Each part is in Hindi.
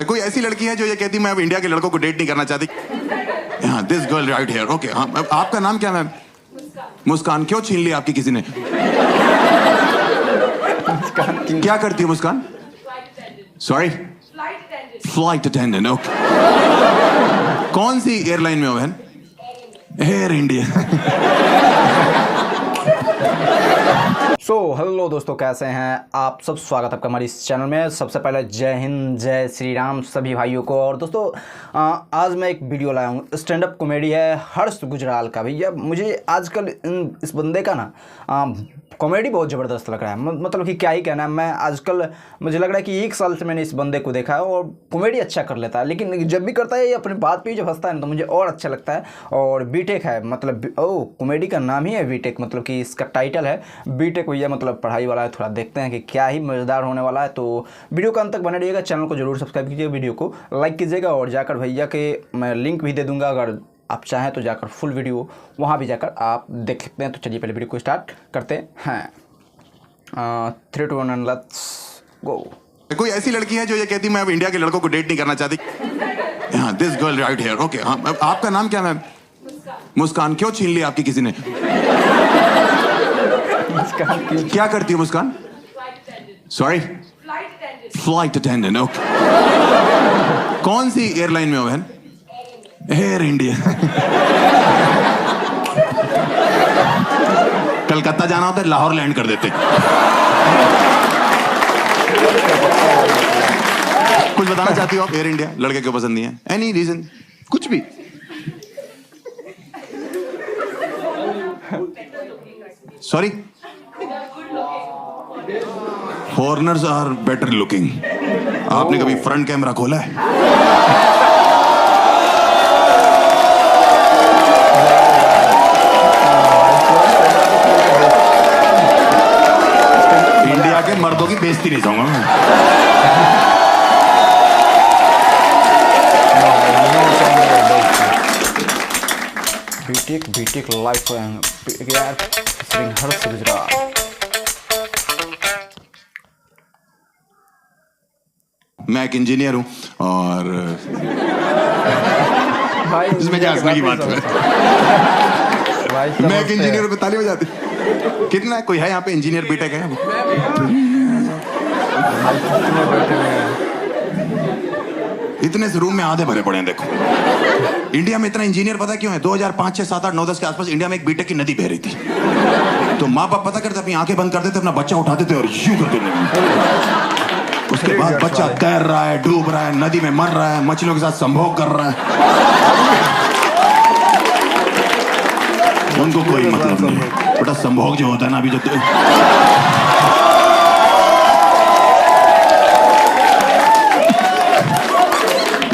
कोई ऐसी लड़की है जो ये कहती मैं अब इंडिया के लड़कों को डेट नहीं करना चाहती। हाँ, this girl right here. Okay, हाँ, आपका नाम क्या मैम? मुस्कान। क्यों छीन ली आपकी किसी ने? क्या करती है Muskan? Sorry, flight attendant. Okay, कौन सी एयरलाइन में हो बहन? Air India. हेलो दोस्तों, कैसे हैं आप सब? स्वागत है आपका हमारे इस चैनल में। सबसे पहले जय हिंद, जय श्री राम सभी भाइयों को। और दोस्तों आज मैं एक वीडियो लाया हूँ, स्टैंड अप कॉमेडी है हर्ष गुजराल का। भैया मुझे आजकल इस बंदे का ना कॉमेडी बहुत ज़बरदस्त लग रहा है। मतलब कि क्या ही कहना है, मैं आजकल मुझे लग रहा है कि 1 साल से मैंने इस बंदे को देखा है और कॉमेडी अच्छा कर लेता है। लेकिन जब भी करता है ये अपनी बात पे जब हंसता है ना तो मुझे और अच्छा लगता है। और बीटेक है, मतलब कॉमेडी का नाम ही है बीटेक, मतलब कि इसका टाइटल है बीटेक। भैया मतलब पढ़ाई वाला है। थोड़ा देखते हैं कि क्या ही मज़ेदार होने वाला है। तो वीडियो का अंत तक बने रहिएगा। चैनल को जरूर सब्सक्राइब कीजिएगा, वीडियो को लाइक कीजिएगा और जाकर भैया के मैं लिंक भी दे दूँगा, अगर आप चाहें तो जाकर फुल वीडियो वहाँ भी जाकर आप देख सकते हैं। तो चलिए पहले वीडियो को स्टार्ट करते हैं। 3, 2, 1 लेट्स गो। कोई ऐसी लड़की है जो ये कहती मैं अब इंडिया के लड़कों को डेट नहीं करना चाहती। हाँ, this girl right here. Okay, हाँ, आपका नाम क्या मैम? मुस्कान। क्यों छीन ली आपकी किसी ने? क्या करती है Muskan? Sorry, flight attendant. Okay, कौन सी एयरलाइन में हो बहन? Air India. कलकत्ता जाना होता है, लाहौर लैंड कर देते। कुछ बताना चाहती हो आप? एयर इंडिया लड़के क्यों पसंद नहीं है? Any reason? कुछ भी? Sorry, foreigners are better looking. आपने कभी फ्रंट कैमरा खोला है? इंडिया के मर्दों की बेइज्जती नहीं चाहूंगा मैं। बीटेक लाइफ यार हर्ष गुजराल। मैं एक इंजीनियर हूं और भाई इसमें क्या हंसने की बात है? मैं एक इंजीनियर को ताली बजाती। कितना है? कोई है यहाँ पे इंजीनियर बीटेक है? इतने से रूम में आधे भरे पड़े हैं। देखो इंडिया में इतना इंजीनियर पता क्यों है? 2005, 6, 7, 8, 9, 10 के आसपास इंडिया में एक बीटेक की नदी बह रही थी। तो माँ बाप पता करते अपनी आंखें बंद कर देते, अपना बच्चा उठाते थे और यूं करते थे। उसके बाद बच्चा तैर रहा है, डूब रहा है, नदी में मर रहा है, मछलियों के साथ संभोग कर रहा है। उनको कोई मतलब नहीं। बेटा संभोग जो होता है ना, अभी जो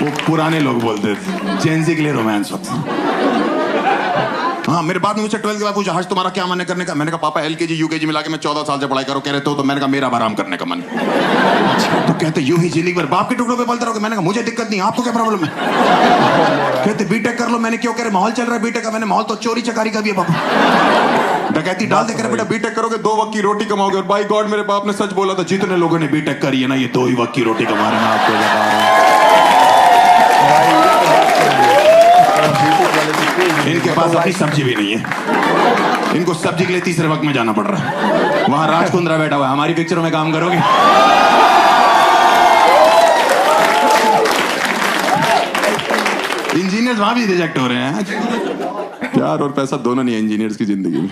वो पुराने लोग बोलते थे, जेंजी के लिए रोमांस होता। हाँ, मेरे बाप ने मुझसे 12th के बाद पूछा हर्ष तुम्हारा क्या मन है करने का? मैंने कहा पापा LKG UKG मिला के मैं 14 साल से पढ़ाई करो। कह रहे तो मैंने कहा मेरा आराम करने का मन। तो कहते यूं ही जिंदगी भर बाप के टुकड़ों पे बोलते रहोगे? मैंने कहा मुझे दिक्कत नहीं, आपको क्या प्रॉब्लम है? कहते बीटेक कर लो। मैंने क्यों? कह रहे माहौल चल रहा है बीटेक का। मैंने माहौल तो चोरी चकारी का भी है पापा। डकैती डाल दे। कह रहे बेटा बीटेक करोगे 2 वक्त की रोटी कमाओगे। और बाई गॉड मेरे बाप ने सच बोला था, जितने लोगों ने बीटेक करी है ना ये 2 ही वक्त की रोटी कमा रहे हैं। आपको बता रहा हूं, इनके पास अपनी सब्जी भी नहीं है। इनको सब्जी के लिए तीसरे वक्त में जाना पड़ रहा है। वहां राजकुंद्रा बैठा हुआ है, हमारी पिक्चरों में काम करोगे? इंजीनियर वहां भी रिजेक्ट हो रहे हैं। प्यार और पैसा दोनों नहीं है इंजीनियर्स की जिंदगी में।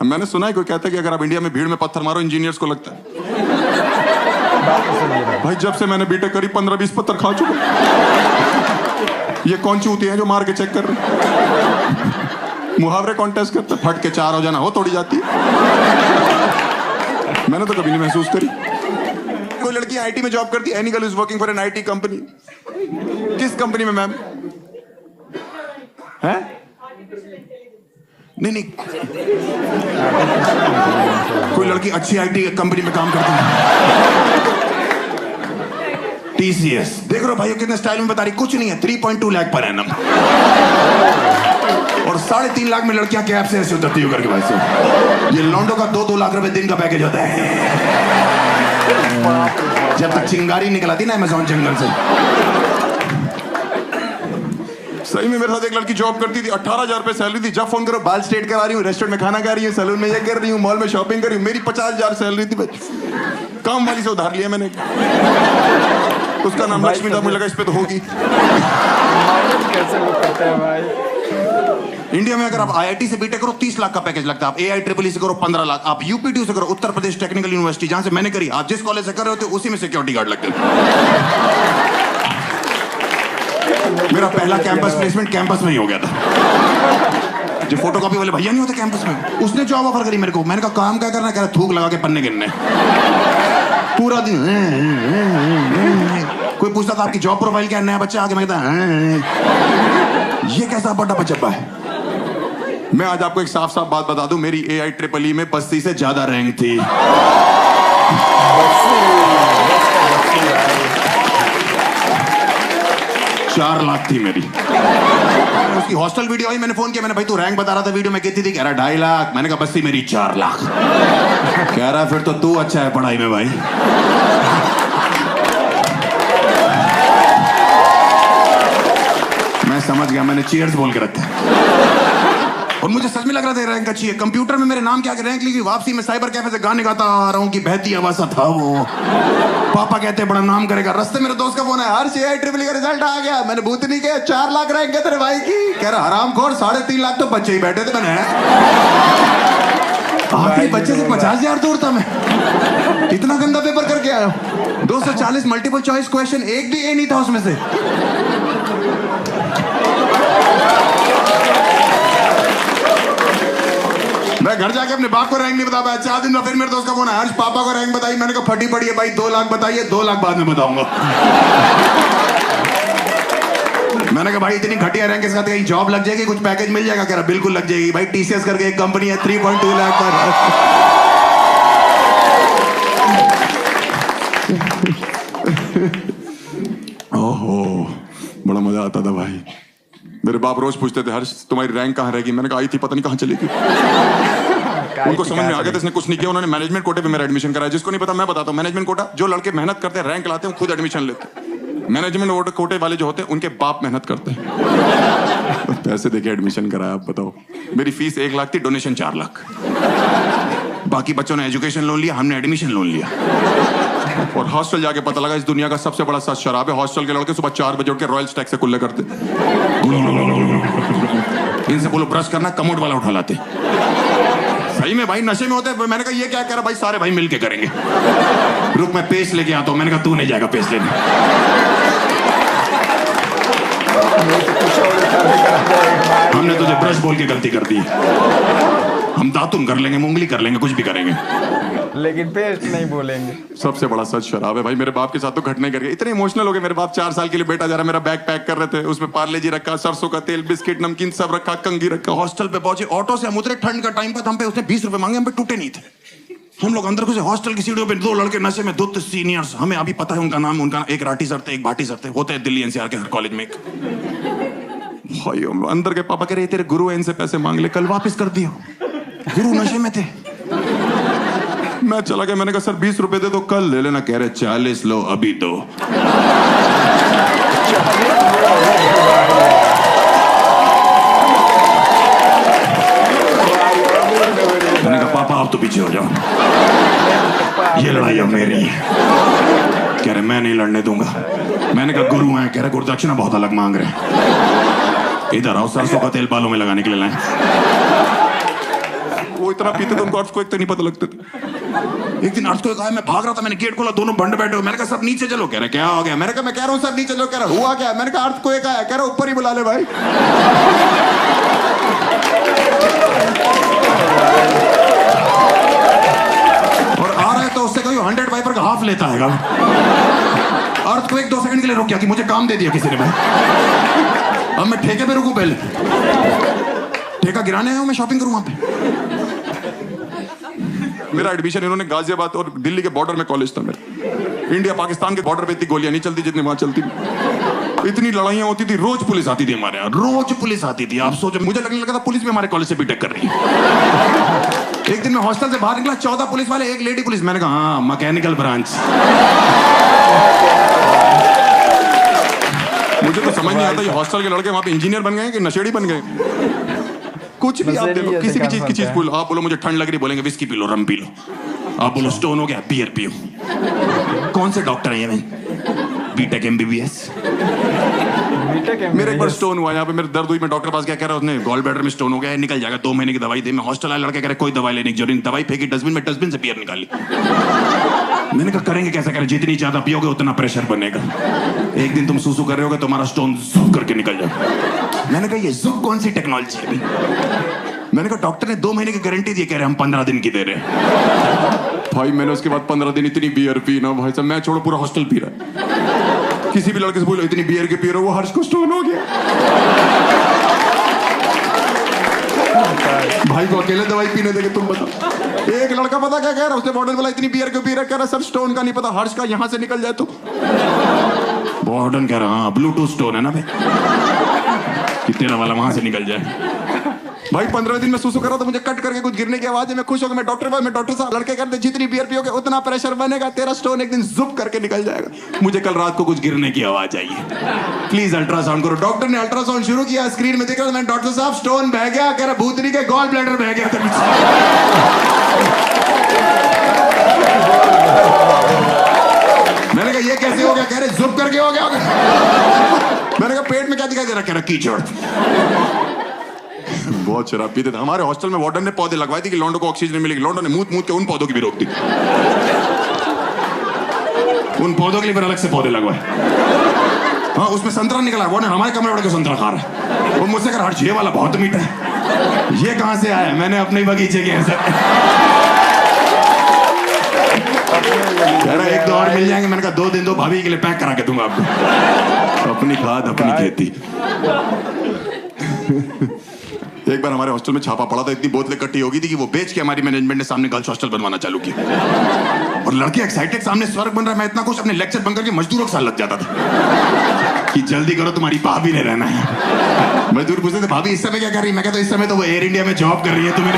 मैंने सुना है कोई कहता है कि अगर आप इंडिया में भीड़ में पत्थर मारो इंजीनियर्स को लगता है। भाई जब से मैंने बीटेक करी 15-20 पत्थर खा चुका। ये कौन चूती है जो मार के चेक कर रहे? मुहावरे कॉन्टेस्ट करते, फट के 4 हो जाना हो तोड़ी जाती। मैंने तो कभी नहीं महसूस करी। कोई लड़की आईटी में जॉब करती है। Any girl is working for an IT company. किस कंपनी में मैम? है? नहीं, कोई लड़की अच्छी आईटी कंपनी में काम करती है। TCS। देख रहे हो भाइयों कितने स्टाइल में बता रही? कुछ नहीं है, 3.2 लाख पर एनम। और 3.5 लाख में लड़कियां कैब से ऐसे उतरती होकर के भाई से। ये लॉन्डो का 2-2 लाख रुपए दिन का पैकेज होता है। जब तक चिंगारी निकल आती ना अमेज़न जंगल से। सही में मेरे साथ एक लड़की जॉब करती थी, 18,000 रुपए सैलरी थी। जब फोन करो बाल स्ट्रेट करा रही हूँ, रेस्टोरेंट में खाना खा रही हूँ, सैलून में ये कर रही हूँ, मॉल में शॉपिंग कर रही हूँ। मेरी 50,000 सैलरी थी। काम वाली से उधार लिया मैंने। उसका नाम लक्ष्मी था, मुझे लगा इस पे तो होगी। कैसे लोग करते हैं भाई। इंडिया में अगर आप आईआईटी से बीटेक करो 30 लाख का पैकेज लगता है। आप AIEEE से करो 15 लाख। आप यूपीटी से करो, उत्तर प्रदेश टेक्निकल यूनिवर्सिटी, जहां से मैंने करी, आप जिस कॉलेज से कर रहे होते उसी में सिक्योरिटी गार्ड लगते हैं। मेरा पहला कैंपस प्लेसमेंट कैंपस में ही हो गया था। जो फोटोकॉपी वाले भैया नहीं होते कैंपस में, उसने जॉब ऑफर करी मेरे को। मैंने कहा काम क्या करना, कह रहा थूक लगा के पन्ने गिनने। पूरा दिन कोई पूछता था आपकी जॉब प्रोफाइल क्या है, नया बच्चा आके मैं कहता ये कैसा बड़ा बच्चा है। मैं आज आपको एक साफ साफ बात बता दूं, मेरी AIEEE में 80 से ज्यादा रैंक थी। 4 लाख थी मेरी। उसकी हॉस्टल वीडियो आई, मैंने फोन किया, मैंने भाई तू रैंक बता रहा था वीडियो में कितनी थी, कह रहा 2.5 लाख। मैंने कहा बस्ती मेरी 4 लाख। कह रहा फिर तो तू अच्छा है पढ़ाई में भाई। मैं समझ गया, मैंने चीयर्स बोल के रखा। और मुझे सच में लग रहा था रैंक अच्छी है। कंप्यूटर में मेरे नाम के आगे रैंक लिखी। वापसी में साइबर कैफे से गाने गाता आ रहा हूँ कि बहती आवाज़ था वो। पापा कहते बड़ा नाम करेगा। रास्ते मेरे दोस्त का फोन है, हर AIEEE का रिजल्ट आ गया। मैंने भूत नहीं किया, 4 लाख रैंक है तेरे भाई की। कह रहा हरामखोर, 3.5 लाख तो बच्चे ही बैठे थे। मैंने आखिरी बच्चे से 50,000 दूर था मैं। इतना गंदा पेपर करके आया। 240 मल्टीपल चॉइस क्वेश्चन, एक भी ए नहीं था उसमें से। मैं घर जाके अपने बाप को रैंक नहीं बता पाया। 4 दिन में फिर मेरे दोस्त का फोन आया, हर्ष पापा को रैंक बताई। मैंने कहा फटी पड़ी है भाई, 2 लाख बताइए, 2 लाख बाद में बताऊंगा। मैंने कहा भाई इतनी घटिया रैंक के साथ कहीं जॉब लग जाएगी, कुछ पैकेज मिल जाएगा? कह रहा बिल्कुल लग जाएगी भाई। TCS करके एक कंपनी है, 3.2 लाख पर। ओहो बड़ा मजा आता था भाई। मेरे बाप रोज पूछते थे हर्ष तुम्हारी रैंक कहाँ रहेगी। मैंने कहा आई थी, पता नहीं कहाँ चली गई। उनको समझ में आ गया था इसने कुछ नहीं किया। उन्होंने मैनेजमेंट कोटे पे मेरा एडमिशन कराया। जिसको नहीं पता मैं बताता हूँ, मैनेजमेंट कोटा जो लड़के मेहनत करते हैं, रैंक लाते हैं, खुद एडमिशन लेते हैं। मैनेजमेंट कोटे वाले जो होते हैं उनके बाप मेहनत करते हैं, पैसे देके एडमिशन कराया। आप बताओ, मेरी फीस 1 लाख थी, डोनेशन 4 लाख। बाकी बच्चों ने एजुकेशन लोन लिया, हमने एडमिशन लोन लिया। और हॉस्टल जाके पता लगा इस दुनिया का सबसे बड़ा सच शराब है। हॉस्टल के लड़के सुबह 4 बजे उठ के रॉयल स्टैग से कुल्ले करते। इनसे बोलो ब्रश करना, कमोड वाला उठा लाते। सही में भाई नशे में होते। मैंने कहा ये क्या कह रहा भाई, सारे भाई मिलके करेंगे। रुक मैं पेस्ट लेके आता हूं। मैंने कहा तू नहीं जाएगा पेस्ट लेने। हमने तुझे ब्रश बोल के गलती कर दी। हम दातुन कर लेंगे, मुंगली कर लेंगे, कुछ भी करेंगे, लेकिन पेस्ट नहीं बोलेंगे। सबसे बड़ा सच शराब है भाई। मेरे बाप के साथ तो घटने कर गए। इतने इमोशनल हो गए मेरे बाप। 4 साल के लिए बेटा जा रहा, मेरा बैग पैक कर रहे थे, उसमें पार्ले जी रखा, सरसों का तेल, बिस्किट, नमकीन सब रखा, कंगी रखा। हॉस्टल पे पहुंचे, ऑटो से हम उतरे, ठंड का टाइम पर हम पे उसने 20 रुपए मांगे, हम पे टूटे नहीं थे। हम लोग अंदर घुसे, हॉस्टल की सीढ़ियों पे 2 लड़के नशे में, 2 सीनियर्स, हमें अभी पता है उनका नाम। उनका एक राठी सर थे, एक भाटी सर थे, होते हैं दिल्ली NCR के हर कॉलेज में। भाई हम अंदर के पापा कह रहे तेरे गुरु इनसे पैसे मांग ले, कल वापस कर दियो। गुरु नशे में थे। मैं चला गया, मैंने कहा सर 20 रुपए दे दो, कल ले लेना। कह रहे 40 लो, अभी दो। मैंने कहा पापा आप तो पीछे हो जाओ, ये लड़ाई अब मेरी है। कह रहे मैं नहीं लड़ने दूंगा। मैंने कहा गुरु हैं। कह रहे गुरुदक्षिणा बहुत अलग मांग रहे। इधर आओ, सरसों का तेल बालों में लगाने के लिए लाए। वो इतना पीते थे उनको अर्थ को एक तो नहीं पता लगते थे। एक दिन अर्थ को एक आया, मैं भाग रहा था, मैंने गेट खोला, दोनों बंड बैठे हो। मैंने कहा सब नीचे चलो। कह रहे क्या हो गया? मैंने कहा मैं कह रहा हूँ सब नीचे चलो। कह रहा हुआ क्या? मैंने कहा अर्थ को एक आया। कह रहा ऊपर ही बुला ले भाई। और आ रहा है तो उससे कहीं 100 वाइपर का हाफ लेता है। अर्थ को 1-2 सेकंड के लिए रुक गया कि मुझे काम दे दिया किसी ने भाई। अब मैं ठेके पे रुकूं? पहले ठेका गिराने आया हूं, मैं शॉपिंग करूं वहां पे। मेरा एडमिशन इन्होंने गाजियाबाद और दिल्ली के बॉर्डर में कॉलेज था मेरा। इंडिया पाकिस्तान के बॉर्डर पे इतनी गोलियां नहीं चलती जितनी वहां चलती थी। इतनी लड़ाइयां होती थी, रोज पुलिस आती थी हमारे यहाँ, रोज पुलिस आती थी। आप सोचो, मुझे लगने लगा था पुलिस भी हमारे कॉलेज से बीटेक कर रही है। एक दिन मैं हॉस्टल से बाहर निकला, 14 पुलिस वाले, एक लेडी पुलिस। मैंने कहा हाँ मैकेनिकल ब्रांच। मुझे तो समझ नहीं आता ये हॉस्टल के लड़के वहां पे इंजीनियर बन गए हैं कि नशेड़ी बन गए। कुछ भी आप दे लो, किसी भी चीज की चीज बोलो। आप बोलो मुझे ठंड लग रही, बोलेंगे विस्की पी लो, रम पी लो। आप बोलो स्टोन हो गया, बियर पियो। कौन से डॉक्टर हैं ये? B Tech MBBS. मेरे एक बार स्टोन हुआ यहाँ पे, मेरे दर्द हुई, मैं डॉक्टर पास गया, कह रहा उसने गॉल ब्लैडर में स्टोन हो गया है, निकल जाएगा, 2 महीने की दवाई दे। मैं हॉस्टल आया, लड़के कह रहे कोई दवाई लेने की जरूरत नहीं, दवाई फेंकी डस्टबिन में, डस्टबिन से बियर निकाली। मैंने कहा करेंगे कैसे करें, जितनी ज्यादा पियोगे उतना प्रेशर बनेगा, एक दिन तुम सूसू कर रहे होगे, तुम्हारा स्टोन जुब करके निकल जाएगा। मैंने कहा ये जुब कौन सी टेक्नोलॉजी है? मैंने कहा डॉक्टर ने 2 महीने की गारंटी दी, कह रहे हम 15 दिन की दे रहे हैं। भाई मैंने उसके बाद 15 दिन इतनी बियर पी ना भाई साहब, मैं छोड़ो पूरा हॉस्टल पी रहा है। किसी भी लड़के से बोलो इतनी बियर के पी रहे हो, वो हर्ष को स्टोन हो गया। भाई को अकेले दवाई पीने देंगे, तुम बताओ। एक लड़का पता क्या कह रहा, उसने वार्डन बोला इतनी बियर क्यों पी रहा, कह रहा सर स्टोन का नहीं पता, हर्ष का यहां से निकल जाए तो। वार्डन कह रहा हाँ ब्लूटूथ स्टोन है ना भाई, कि तेरा वाला वहां से निकल जाए। भाई 15 दिन में सुसु करा तो मुझे कट करके कुछ गिरने की आवाज है, मैं खुश हो गया, मैं डॉक्टर साहब, लड़के कहते जितनी बियर पियोगे उतना प्रेशर बनेगा, तेरा स्टोन एक दिन जुप करके निकल जाएगा। मुझे कल रात को कुछ गिरने की आवाज आई है, प्लीज अल्ट्रासाउंड करो। डॉक्टर ने अल्ट्रासाउंड शुरू किया, स्क्रीन में दिख रहा, मैं डॉक्टर साहब स्टोन बह गया, कह रहा भूतनी के गॉल ब्लैडर बह गया था। मैंने कहा ये कैसे हो गया, कह रहे जुप करके हो गया। मैंने कहा पेट में क्या दिखाई दे रहा, कह रहा कीचड़। बहुत शराब पीते थे। हमारे हॉस्टल में वार्डन ने पौधे लगवाए थे कि लौंडों को ऑक्सीजन मिलेगी, लौंडों ने मूत के उन पौधों की भी रोक दी। उन पौधों के लिए फिर अलग से पौधे लगवाए। हाँ उसमें संतरा निकला, वार्डन हमारे कमरे वाले को संतरा खा रहा है। वो मुझसे कह रहा ये वाला बहुत मीठा है, ये कहां से आया? मैंने अपने बगीचे के ऐसे एक दो और मिल जाएंगे। मैंने कहा 2 दिन दो, भाभी के लिए पैक करा के दूंगा आपको, अपनी खाद अपनी खेती। एक बार हमारे हॉस्टल में छापा पड़ा था, इतनी बोतलें इकट्ठी हो गई थी कि वो बेच के हमारी मैनेजमेंट ने सामने गर्ल्स हॉस्टल बनवाना चालू किया। और लड़के एक्साइटेड, सामने स्वर्ग बन रहा है, मैं इतना कुछ अपने लेक्चर बंद करके मजदूरों के साथ लग जाता था कि जल्दी करो तुम्हारी भाभी ने रहना है। मजदूर पूछते थे भाभी इस समय क्या कर रही है? मैं कहता इस समय तो वो एयर इंडिया में जॉब कर रही है। तुम्हें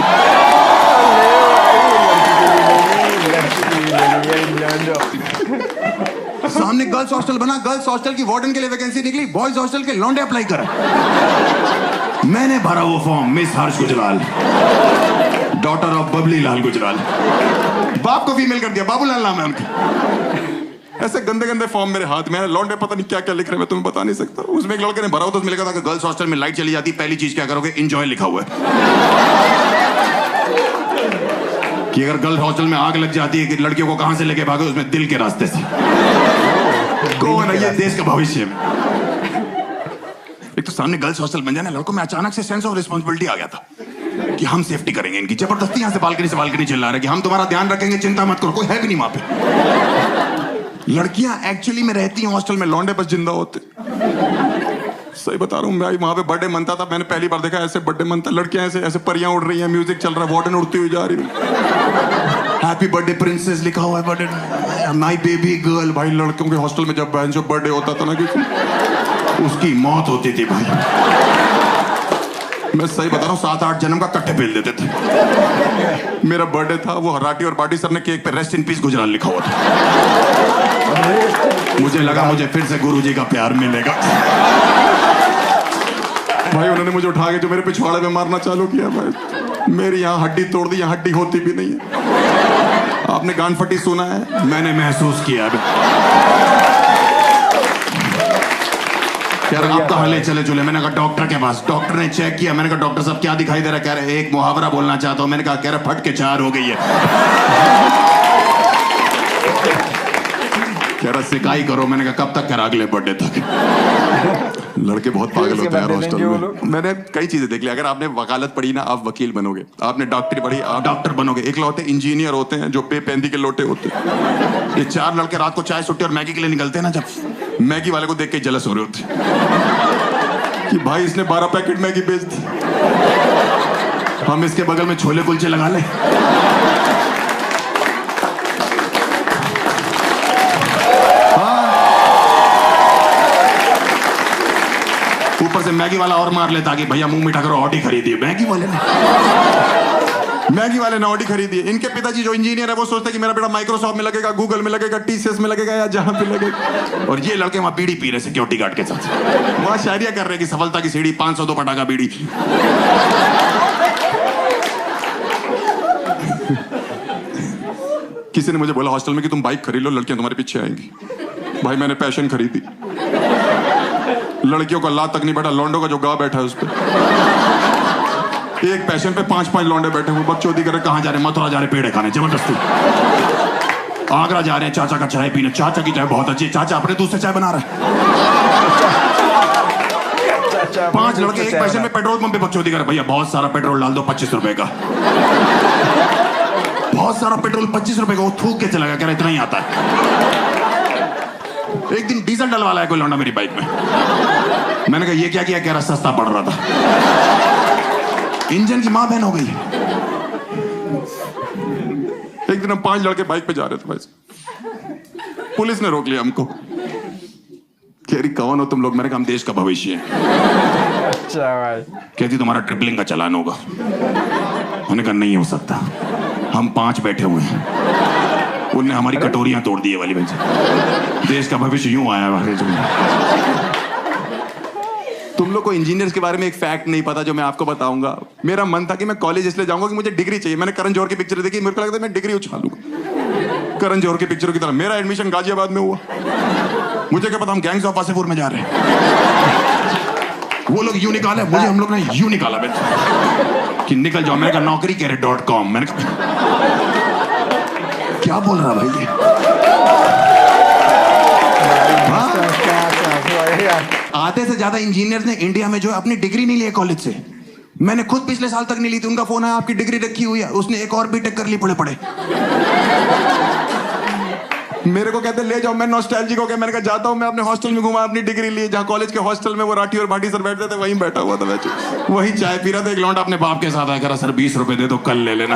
सामने गर्ल्स हॉस्टल बना, गर्ल्स हॉस्टल की वार्डन के लिए वैकेंसी निकली, बॉयज हॉस्टल के लौंडे अप्लाई करा। मैंने भरा वो form, miss Harsh Gujral, daughter of Babli Lal Gujral. बाप को फीमेल कर दिया, बाबूलाल नाम है उनका। ऐसे गंदे गंदे फॉर्म मेरे हाथ में है, लौंडे पता नहीं क्या क्या लिख रहे हैं, मैं तुम्हें बता नहीं सकता। उसमें एक लड़के ने भरा हो तो उसमें लिखा था कि गर्ल्स हॉस्टल में लाइट चली जाती, पहली चीज क्या करोगे? एंजॉय लिखा हुआ है कि अगर गर्ल्स हॉस्टल में आग लग जाती है कि लड़कियों को कहां से लेके भागे? उसमें दिल के रास्ते से। कौन है ये देश का भविष्य में? एक तो सामने गर्ल्स हॉस्टल बन जाने, लड़कों में अचानक से सेंस ऑफ रिस्पांसिबिलिटी आ गया था कि हम सेफ्टी करेंगे इनकी। जबरदस्ती यहां से बालकनी चिल्ला रहे कि हम तुम्हारा ध्यान रखेंगे, चिंता मत करो, कोई है भी नहीं वहां पे। लड़कियां एक्चुअली में रहती हैं हॉस्टल में, लौंडे बस जिंदा होते। सही बता रहा हूँ, मैं वहां पे बर्थडे मनता था, मैंने पहली बार देखा ऐसे बर्थडे मनता। लड़कियां ऐसे ऐसे परियां उड़ रही हैं, म्यूजिक चल रहा है, वार्डन उड़ती हुई जा रही है, हैप्पी बर्थडे प्रिंसेस लिखा हुआ है, बर्थडे माय बेबी गर्ल। भाई लड़कों के हॉस्टल में जब जो बर्थडे होता था ना कि उसकी मौत होती थी भाई। मैं सही बता रहा हूँ, 7-8 जन्म का कट्टे पेल देते थे। मेरा बर्थडे था, वो हराटी और बाटी सर ने केक पे रेस्ट इन पीस गुजराल लिखा हुआ था। मुझे लगा मुझे फिर से गुरुजी का प्यार मिलेगा। भाई उन्होंने मुझे उठा के जो मेरे पिछवाड़े में मारना चालू किया भाई, मेरी यहाँ हड्डी तोड़ दी, यहाँ हड्डी होती भी नहीं है। आपने गान फटी सुना है? मैंने महसूस किया। यार आप कहाँ ले चले चले? मैंने कहा डॉक्टर के पास। डॉक्टर ने चेक किया, मैंने कहा डॉक्टर साहब क्या दिखाई दे रहा है? कह रहे एक मुहावरा बोलना चाहता हूँ। मैंने कहा कह रहे फट के 4 हो गई है। कह रहा सिकाई करो। मैंने कहा कब तक? करा अगले बर्थडे तक। लड़के बहुत पागल होते हैं हॉस्टल में। मैंने कई चीजें देख ली। अगर आपने वकालत पढ़ी ना, आप वकील बनोगे। आपने डॉक्टरी पढ़ी, आप डॉक्टर बनोगे। एक लौटे इंजीनियर होते हैं जो पेंदी के लोटे होते हैं। ये 4 लड़के रात को चाय सुट्टी और मैगी के लिए निकलते हैं ना, जब मैगी वाले को देख के जलस हो रहे होते कि भाई इसने 12 पैकेट मैगी बेच दी, हम इसके बगल में छोले कुलचे लगा ले। ऊपर से मैगी वाला और मार लेता कि भैया मुंह मीठा करो, ऑडी खरीदी। मैगी वाले ने मैगी वाले ने ऑडी खरीदी है। इनके पिताजी जो इंजीनियर है वो सोचते हैं कि मेरा बेटा माइक्रोसॉफ्ट में लगेगा, गूगल में लगेगा, टीसीएस में लगेगा या जहां पे लगेगा। और ये लड़के वहां बीड़ी पी रहे सिक्योरिटी गार्ड के साथ, वहां शायरिया कर रहे हैं कि सफलता की सीढ़ी 502 पटाखा बीड़ी। किसी ने मुझे बोला हॉस्टल में कि तुम बाइक खरीद लो, लड़कियां तुम्हारे पीछे आएंगी। भाई मैंने पैशन खरीदी, लड़कियों का लात तक नहीं बैठा, लौंडों का जो गा बैठा है उस पर। एक पैशन पे 5-5 लौंडे बैठे हुए, बकचोदी कर रहे, कहां जा रहे, मथुरा जा रहे पेड़े खाने जबरदस्ती, आगरा जा रहे हैं चाचा का चाय पीने, चाचा की चाय बहुत अच्छी है, चाचा अपने दूध से चाय बना रहा है। 5 लड़के एक पैशन में पेट्रोल पंप पे बकचोदी कर रहे, भैया बहुत सारा पेट्रोल डाल दो 25 रुपए का, बहुत सारा पेट्रोल 25 रुपए का। वो थूक के चला गया, कह रहा इतना ही आता है। एक दिन डीजल डलवा लाया कोई लौंडा मेरी बाइक में, मैंने कहा ये क्या किया, कह रहा सस्ता पड़ रहा था। इंजन की मां बहन हो गई। एक दिन हम 5 लड़के बाइक पे जा रहे थे भाई, पुलिस ने रोक लिया हमको, कह रही कौन हो तुम लोग? मैंने कहा हम देश का भविष्य है। अच्छा भाई। कहती तुम्हारा ट्रिपलिंग का चालान होगा। उन्होंने कहा नहीं हो सकता, हम 5 बैठे हुए हैं। उनने हमारी कटोरियां तोड़ दी वाली बच्चे, देश का भविष्य यूं आया है। तुम लोग को इंजीनियर्स के बारे में एक फैक्ट नहीं पता जो मैं आपको बताऊंगा। मेरा मन था कि मैं कॉलेज इसलिए जाऊंगा कि मुझे डिग्री चाहिए। मैंने करण जौहर की पिक्चर देखी, मेरे को लगता है मैं डिग्री उछालूंगा करण जौहर की पिक्चरों की तरह। मेरा एडमिशन गाजियाबाद में हुआ, मुझे क्या पता हम गैंग्स ऑफ वासेपुर में जा रहे हैं। वो लोग यूं निकाले, मुझे हम लोग ने यूं निकाला कि निकल जाओ। मैंने कहा नौकरी कह रहे .com। मैंने कहा क्या बोल रहा भाई ये? आधे से ज्यादा इंजीनियर्स ने इंडिया में जो है अपनी डिग्री नहीं ली कॉलेज से। मैंने खुद पिछले साल तक नहीं ली थी। उनका फोन आया आपकी डिग्री रखी हुई है, उसने एक और बीटेक कर ली पड़े। मेरे को कहते ले जाओ, मैं नॉस्टैल्जिक हो गया। मैंने कहा जाता हूं, मैं अपने हॉस्टल में घुमा अपनी डिग्री ली, जहां कॉलेज के हॉस्टल में वो राठी और भाटी सर बैठते थे, वहीं बैठा हुआ था मैं, वहीं चाय पी रहा था। एक लौंडा अपने बाप के साथ आया, करा सर 20 रुपए दे दो, कल ले लेना।